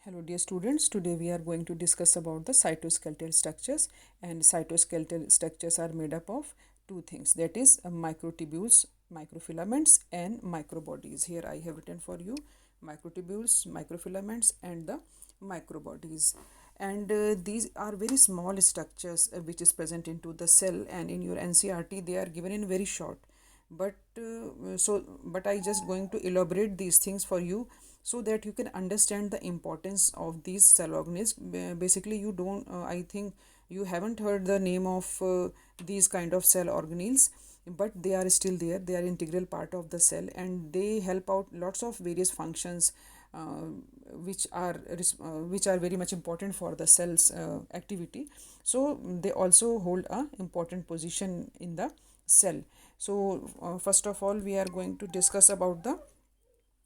Hello dear students, today we are going to discuss about the cytoskeletal structures, and cytoskeletal structures are made up of two things, that is microtubules, microfilaments and microbodies. Here I have written for you microtubules, microfilaments and the microbodies. And these are very small structures which is present into the cell, and in your NCRT they are given in very short. But I just going to elaborate these things for you so that you can understand the importance of these cell organisms. Basically, you don't, I think you haven't heard the name of these kind of cell organelles, but they are still there. They are integral part of the cell, and they help out lots of various functions, uh, which are very much important for the cell's activity. So they also hold a important position in the cell. So first of all, we are going to discuss about the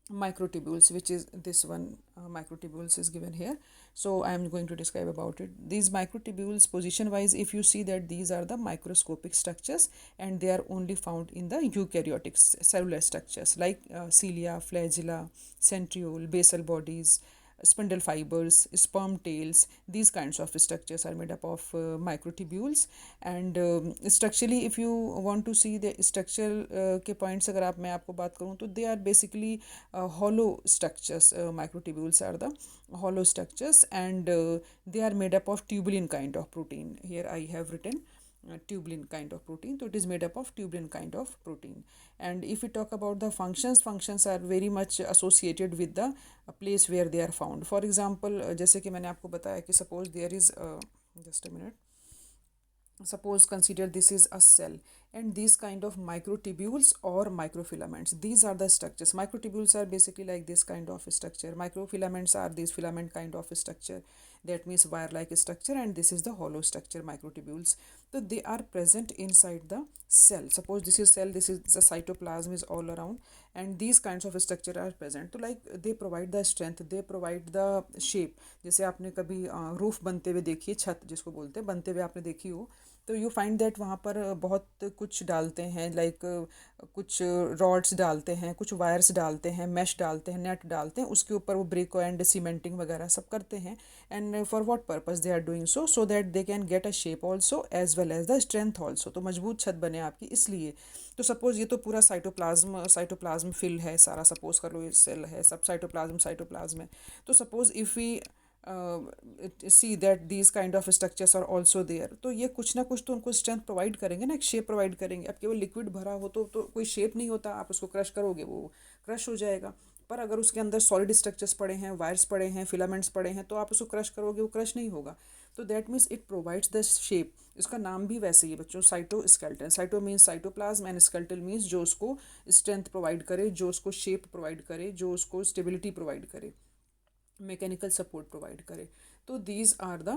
microtubules, which is this one. Microtubules is given here, so I am going to describe about it. These microtubules, position wise, if you see that these are the microscopic structures, and they are only found in the eukaryotic cellular structures like cilia, flagella, centriole, basal bodies, spindle fibers, sperm tails. These kinds of structures are made up of microtubules. And structurally, if you want to see the structural के points, अगर आप मैं आपको बात करूँ तो they are basically hollow structures. Microtubules are the hollow structures, and they are made up of tubulin kind of protein. Here I have written tubulin kind of protein. So it is made up of tubulin kind of protein. And if we talk about the functions are very much associated with the place where they are found. For example, जैसे कि मैंने आपको बताया कि suppose there is just a minute, suppose consider this is a cell, and these kind of microtubules or microfilaments, these are the structures. Microtubules are basically like this kind of structure, microfilaments are this filament kind of structure, that means wire like structure, and this is the hollow structure, microtubules. So they are present inside the cell. Suppose this is cell, this is the cytoplasm is all around, and these kinds of structure are present. तो like they provide the strength, they provide the shape. जैसे आपने कभी roof बनते हुए देखी है, छत जिसको बोलते हैं, बनते हुए आपने देखी हो, तो यू फाइंड दैट वहाँ पर बहुत कुछ डालते हैं, लाइक कुछ रॉड्स डालते हैं, कुछ वायर्स डालते हैं, मैश डालते हैं, नेट डालते हैं, उसके ऊपर वो ब्रिक एंड सीमेंटिंग वगैरह सब करते हैं. And for what purpose they are doing so that they can get a shape also as well as the strength also. तो मजबूत छत बने आपकी इसलिए. तो सपोज ये तो पूरा साइटोप्लाज्म फिल है सारा, सपोज कर लो ये सेल है, सब साइटोप्लाज्म है. तो suppose if we see that these kind of structures are also there, तो ये कुछ ना कुछ तो उनको स्ट्रेंथ प्रोवाइड करेंगे ना, एक शेप प्रोवाइड करेंगे. अब केवल लिक्विड भरा हो तो कोई शेप नहीं होता, आप उसको क्रश करोगे वो क्रश हो जाएगा. पर अगर उसके अंदर सॉलिड स्ट्रक्चर्स पड़े हैं, वायर्स पड़े हैं, फिलामेंट्स पड़े हैं, तो आप उसको क्रश करोगे वो क्रश नहीं होगा. तो that means it provides the shape. इसका नाम भी वैसे ही है बच्चों, cytoskeleton. Cyto means cytoplasm and skeletal means जो उसको स्ट्रेंथ प्रोवाइड करे, जो उसको शेप प्रोवाइड करे, जो उसको स्टेबिलिटी प्रोवाइड करे, मैकेनिकल सपोर्ट प्रोवाइड करे. तो these are the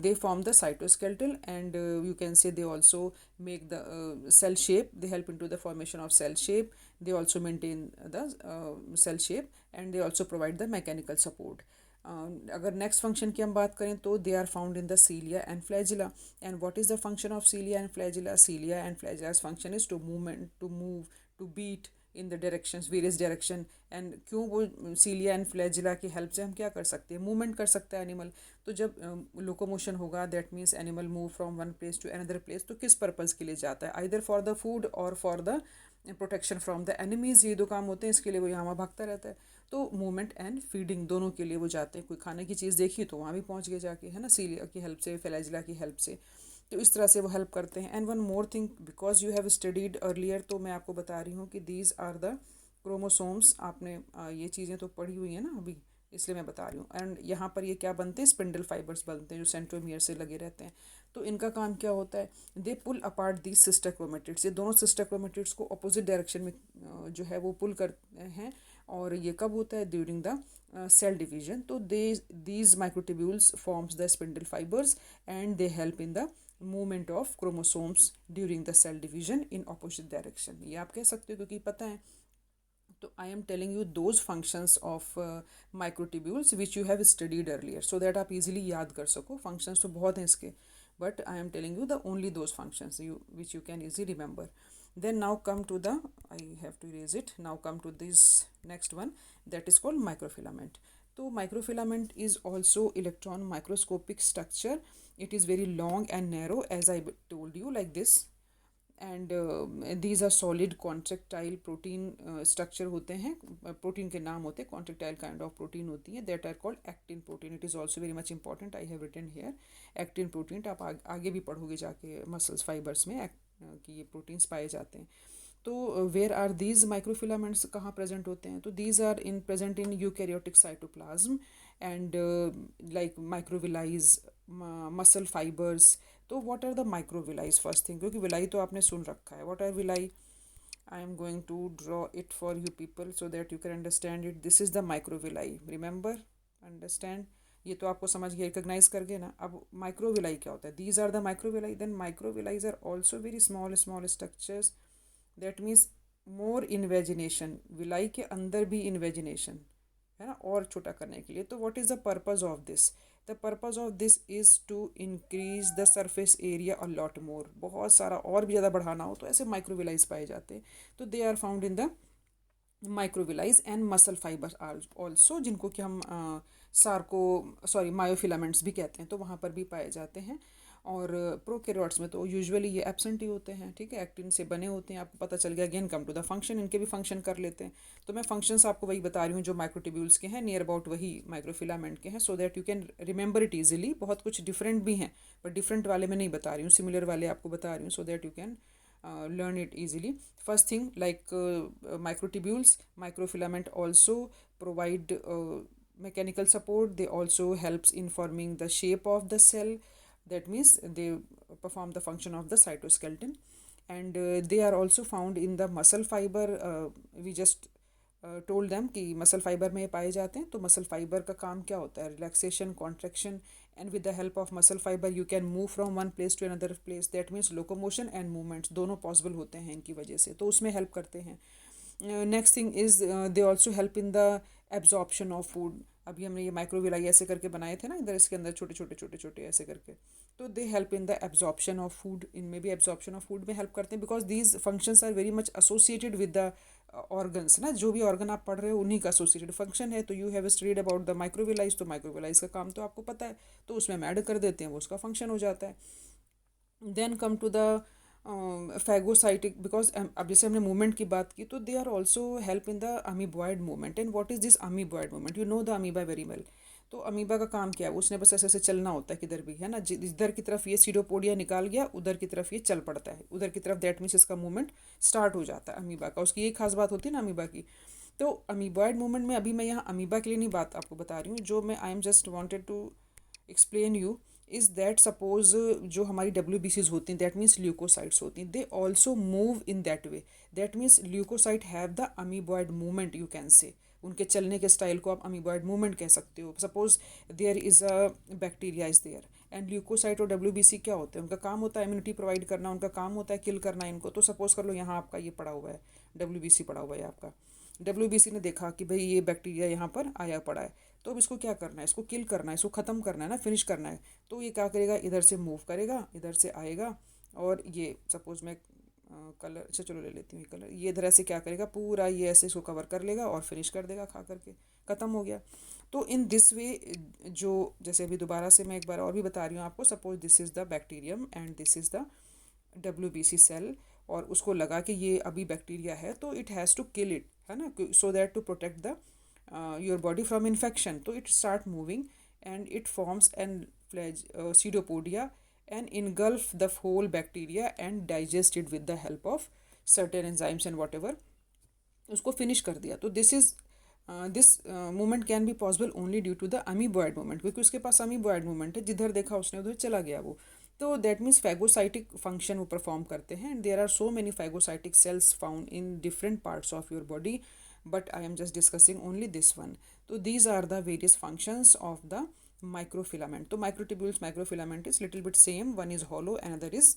they form the cytoskeletal, and you can say they also make the cell shape, they help into the formation of cell shape, they also maintain the cell shape, and they also provide the mechanical support. अगर next function की हम बात करें तो they are found in the cilia and flagella. And what is the function of cilia and flagella? Cilia and flagella's function is to movement, to move, to beat in the directions, various direction. And क्यों वो cilia and flagella की help से हम क्या कर सकते हैं? Movement कर सकता है एनिमल. तो जब लोकोमोशन होगा, that means animal move from one place to another place. तो किस पर्पज़ के लिए जाता है? आइदर फॉर द फूड और for the protection from the enemies. ये दो काम होते हैं, इसके लिए वो यहाँ वहाँ भागता रहता है. तो मूवमेंट एंड फीडिंग दोनों के लिए वो जाते हैं. कोई खाने की चीज़ देखी तो वहाँ भी पहुँच गए जाके, है ना, सीलिया की हेल्प से, फ्लैजिला की हेल्प से. तो इस तरह से वो हेल्प करते हैं. And one more thing, because you have studied earlier, तो मैं आपको बता रही हूँ कि दीज आर द क्रोमोसोम्स. आपने ये चीज़ें तो पढ़ी हुई हैं ना अभी, इसलिए मैं बता रही हूँ. एंड यहाँ पर ये क्या बनते हैं? स्पिंडल फाइबर्स बनते हैं जो सेंट्रोमियर से लगे रहते हैं. तो इनका काम क्या होता है? दे पुल अपार्ट दी सिस्टर क्रोमेटिड्स. ये दोनों सिस्टर क्रोमेटिड्स को अपोजिट डायरेक्शन में जो है वो पुल करते हैं. और ये कब होता है? During the cell division. तो these microtubules forms the spindle fibres, and they help in the movement of chromosomes during the cell division in opposite direction. ये आप कह सकते हो क्योंकि पता है. तो I am telling you those functions of microtubules which you have studied earlier, so that आप इजीली याद कर सको. फंक्शंस तो बहुत हैं इसके, but I am telling you the only those functions which you can easily remember. Then now come to the, I have to erase it, now come to this next one, that is called microfilament. So microfilament is also electron microscopic structure. It is very long and narrow, as I told you, like this. And these are solid contractile protein structure होते हैं, protein के नाम होते हैं, contractile kind of protein होती है, that are called actin protein. It is also very much important, I have written here actin protein. आप आगे भी पढ़ोगे जाके मसल्स फाइबर्स में कि ये प्रोटीन्स पाए जाते हैं. तो वेयर आर दीज माइक्रोफिलामेंट्स कहाँ प्रेजेंट होते हैं? तो these are in present in eukaryotic cytoplasm and like microvilli muscle fibres. तो what are the microvilli? First thing, क्योंकि विलाई तो आपने सुन रखा है. What are villi? I am going to draw it for you people so that you can understand it. This is the microvilli. Remember, understand. ये तो आपको समझ गए, रिकग्नाइज कर गए ना. अब माइक्रोविलाई क्या होता है? These are the microvilli. Then microvilli are also very small small structures. That means more invagination. Villi के अंदर भी इन्वेजिनेशन है ना, और छोटा करने के लिए. तो what is the purpose of this? The purpose of this is to increase the surface area a lot more. बहुत सारा और भी ज़्यादा बढ़ाना हो तो ऐसे माइक्रोविलाइज पाए जाते हैं. तो they are found in the microvilli and muscle fibre are also, जिनको कि हम मायोफिलामेंट्स भी कहते हैं, तो वहाँ पर भी पाए जाते हैं. और प्रोकैरियोट्स में तो यूजुअली ये एब्सेंट ही होते हैं. ठीक है, एक्टिन से बने होते हैं. आपको पता चल गया. Again come to the function, इनके भी फंक्शन कर लेते हैं. तो मैं फंक्शंस आपको वही बता रही हूँ जो माइक्रोट्यूब्यूल्स के हैं, नियर अबाउट वही माइक्रोफिलामेंट के हैं, सो that you can remember it easily. बहुत कुछ डिफरेंट भी हैं, पर डिफरेंट वाले मैं नहीं बता रही हूँ, सिमिलर वाले आपको बता रही हूँ, सो that you can learn it easily. First thing, like microtubules, microfilament also provide mechanical support. They also helps in forming the shape of the cell. That means they perform the function of the cytoskeleton. And they are also found in the muscle fiber. We just told them कि muscle fibre में पाए जाते हैं. तो muscle fibre का काम क्या होता है? Relaxation, contraction. And with the help of muscle fibre you can move from one place to another place. That means locomotion and movements दोनों पॉसिबल होते हैं इनकी वजह से, तो उसमें हेल्प करते हैं. Next thing is they also help in the absorption of food. अभी हमने ये माइक्रोविलाई ऐसे करके बनाए थे ना, इधर इसके अंदर छोटे छोटे छोटे छोटे ऐसे करके. तो दे help in the absorption of food. इनमें भी एब्जॉर्प्शन ऑफ फूड में हेल्प करते हैं, because these functions are very much associated with the organs ना. जो भी ऑर्गन आप पढ़ रहे हो उन्हीं का एसोसिएटेड फंक्शन है. तो you have studied about the microvilli, तो माइक्रोविलाइज का काम तो आपको पता है, तो उसमें हम ऐड कर देते हैं, वो उसका फंक्शन हो जाता है. Then come to the phagocytic, because अब जैसे हमने मूवमेंट की बात की, तो they are also help in the amoeboid movement. And what is this amoeboid movement? You know the amoeba very well. तो अमीबा का काम क्या है? उसने बस ऐसे ऐसे चलना होता है, किधर भी है ना. इधर की तरफ ये सीडोपोडिया निकाल गया, उधर की तरफ ये चल पड़ता है, उधर की तरफ. दैट मीन्स इसका मूवमेंट स्टार्ट हो जाता है अमीबा का. उसकी एक खास बात होती है ना अमीबा की. तो अमीबॉयड मूवमेंट में अभी मैं यहाँ अमीबा के लिए नहीं बात आपको बता रही हूँ, जो मैं I am just wanted to explain you is that suppose जो हमारी WBCs होती हैं, दैट मीन्स ल्यूकोसाइट्स होती हैं, they also move in that way. That means leucocyte have the amoeboid movement, you can say. उनके चलने के स्टाइल को आप अमीबॉयड मूवमेंट कह सकते हो. Suppose there is a bacteria is there and leucocyte और WBC क्या होते हैं? उनका काम होता है इम्यूनिटी प्रोवाइड करना, उनका काम होता है किल करना इनको. तो सपोज कर लो यहाँ आपका ये पड़ा हुआ है, WBC पड़ा हुआ है आपका. WBC ने देखा कि भाई ये बैक्टीरिया यहाँ पर आया पड़ा है, तो अब इसको क्या करना है? इसको किल करना है, इसको ख़त्म करना है ना, फिनिश करना है. तो ये क्या करेगा? इधर से मूव करेगा, इधर से आएगा, और ये सपोज मैं कलर, अच्छा चलो ले लेती हूँ ये कलर. ये इधर ऐसे क्या करेगा? पूरा ये ऐसे इसको कवर कर लेगा और फिनिश कर देगा खा करके, ख़त्म हो गया. तो इन दिस वे, जो जैसे अभी दोबारा से मैं एक बार और भी बता रही हूँ आपको. Suppose this is the bacterium and this is the WBC cell, और उसको लगा कि ये अभी बैक्टीरिया है, तो it has to kill it, है ना, so that to protect the your body from infection. तो it start moving and it forms and pseudopodia and engulf the whole bacteria and digest it with the help of certain enzymes and whatever. उसको finish कर दिया. तो this movement can be possible only due to the amoeboid movement, क्योंकि उसके पास amoeboid movement है, जिधर देखा उसने उधर चला गया वो. तो दैट मीन्स फैगोसाइटिक फंक्शन वो परफॉर्म करते हैं. And there are so many phagocytic cells found in different parts of your body, but I am just discussing only this one. So these are the various functions of the microfilament. So microtubules, microfilament is little bit same. One is hollow, another is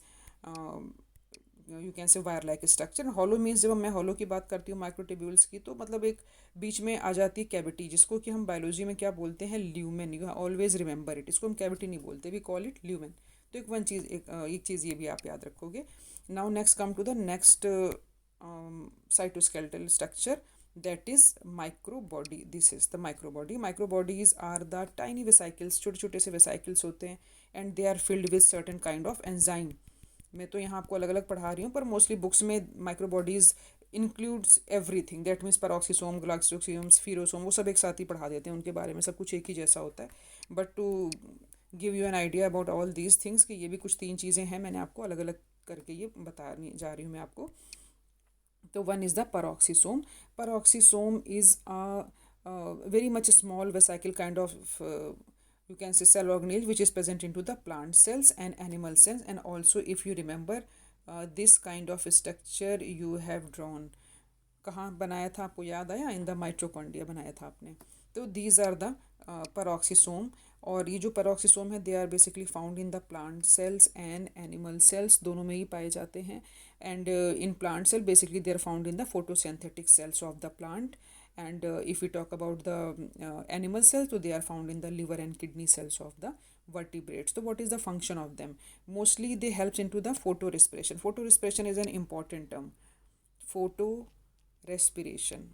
you can say wire like structure. Hollow means जब मैं hollow की बात करती हूँ microtubules की, तो मतलब एक बीच में आ जाती है कैविटी, जिसको कि हम बायोलॉजी में क्या बोलते हैं? Lumen. You always remember it. इसको हम कैविटी नहीं बोलते, वी कॉल इट ल्यूमेन. तो एक चीज़ ये भी आप याद रखोगे. Now next come to the next cytoskeletal structure, that is micro body. This is the micro body. Micro bodies are the tiny vesicles, छोटे छोटे से vesicles होते हैं, and they are filled with certain kind of enzyme. मैं तो यहाँ आपको अलग अलग पढ़ा रही हूँ, पर मोस्टली बुक्स में microbodies includes everything, that means peroxisome, glyoxysome, spherosome, वो सब एक साथ ही पढ़ा देते हैं, उनके बारे में सब कुछ एक ही जैसा होता है. But to give you an idea about all these things कि ये भी कुछ 3 चीज़ें हैं, मैंने आपको अलग अलग करके ये बता जा रही हूँ मैं आपको. तो one is the peroxisome. Peroxisome is a very much small vesicle kind of you can say cell organelle which is present into the plant cells and animal cells. And also if you remember this kind of structure you have drawn, कहाँ बनाया था आपको याद आया? In the mitochondria बनाया था आपने. तो दीज आर द पेरोक्सीसोम. और ये जो पेरोक्सीसोम है they are basically found in the plant cells and animal cells, दोनों में ही पाए जाते हैं. And in plant cell basically they are found in the photosynthetic cells of the plant. And if we talk about the animal cells, so they are found in the liver and kidney cells of the vertebrates. So what is the function of them? Mostly they helps into the photorespiration. Photorespiration is an important term. Photorespiration.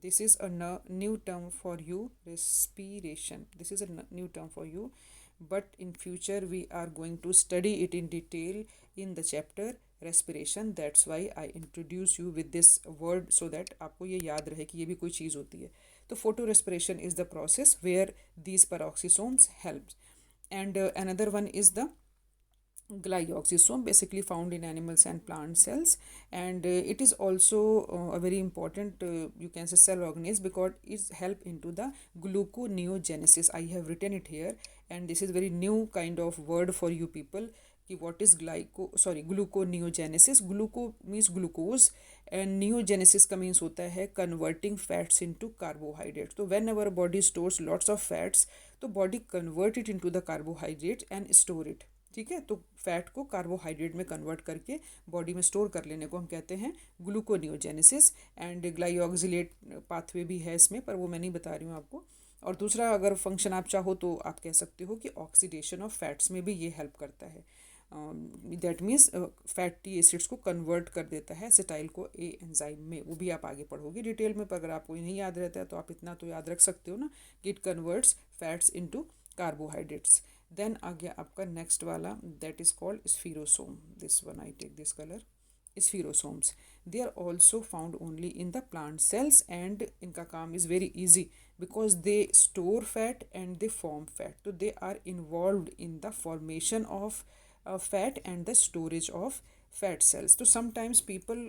This is a new term for you. Respiration. This is a new term for you. But in future we are going to study it in detail in the chapter respiration. That's why I introduce you with this word so that आपको ये याद रहे कि ये भी कोई चीज़ होती है. तो photorespiration is the process where these peroxisomes help. And another one is the glyoxysome, basically found in animals and plant cells. And it is also a very important you can say cell organelle because it's help into the gluconeogenesis. I have written it here, and this is very new kind of word for you people कि what is gluconeogenesis. Gluco means glucose and neogenesis का means होता है converting fats into carbohydrates. तो whenever body stores lots of fats, तो body convert it into the carbohydrates and store it. ठीक है, तो fat को कार्बोहाइड्रेट में कन्वर्ट करके बॉडी में स्टोर कर लेने को हम कहते हैं ग्लूकोनियोजेनेसिस. एंड ग्लाइऑक्सिलेट पाथवे भी है इसमें, पर वो मैं नहीं बता रही हूँ आपको. और दूसरा अगर फंक्शन आप चाहो तो आप कह सकते हो कि ऑक्सीडेशन ऑफ फैट्स में भी ये हेल्प करता है. दैट मीन्स फैटी एसिड्स को कन्वर्ट कर देता है एसिटाइल को ए एंजाइम में. वो भी आप आगे पढ़ोगे डिटेल में, पर अगर आपको नहीं याद रहता है तो आप इतना तो याद रख सकते हो ना कि it converts fats into carbohydrates. Then आ गया आपका नेक्स्ट वाला, that is called spherosome. This one I take this colour. Spherosomes they are also found only in the plant cells. And इनका काम is very easy because they store fat and they form fat. तो they are involve in the formation of fat and the storage of fat cells. So sometimes people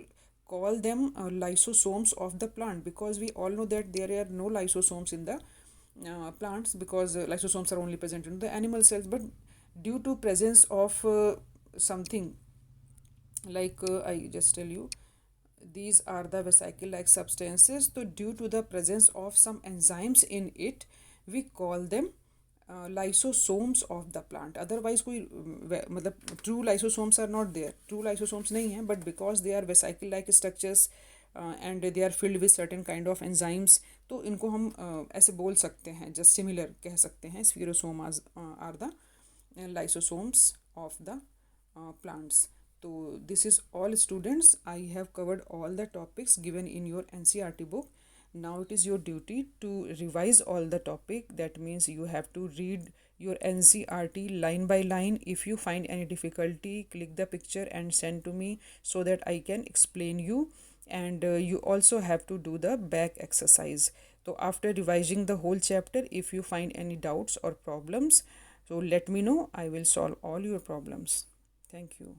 call them lysosomes of the plant because we all know that there are no lysosomes in the plants because lysosomes are only present in the animal cells. But due to presence of something like I just tell you, these are the vesicle like substances. So due to the presence of some enzymes in it, we call them lysosomes of the plant. Otherwise कोई मतलब true lysosomes are not there, true lysosomes नहीं हैं, but because they are vesicle like structures and they are filled with certain kind of enzymes, तो इनको हम ऐसे बोल सकते हैं, जस्ट सिमिलर कह सकते हैं. Spherosomes are the lysosomes of the plants. तो this is all students. I have covered all the topics given in your NCERT book. Now it is your duty to revise all the topic. That means you have to read your NCERT line by line. If you find any difficulty, click the picture and send to me so that I can explain you. And you also have to do the back exercise. So after revising the whole chapter, if you find any doubts or problems, so let me know. I will solve all your problems. Thank you.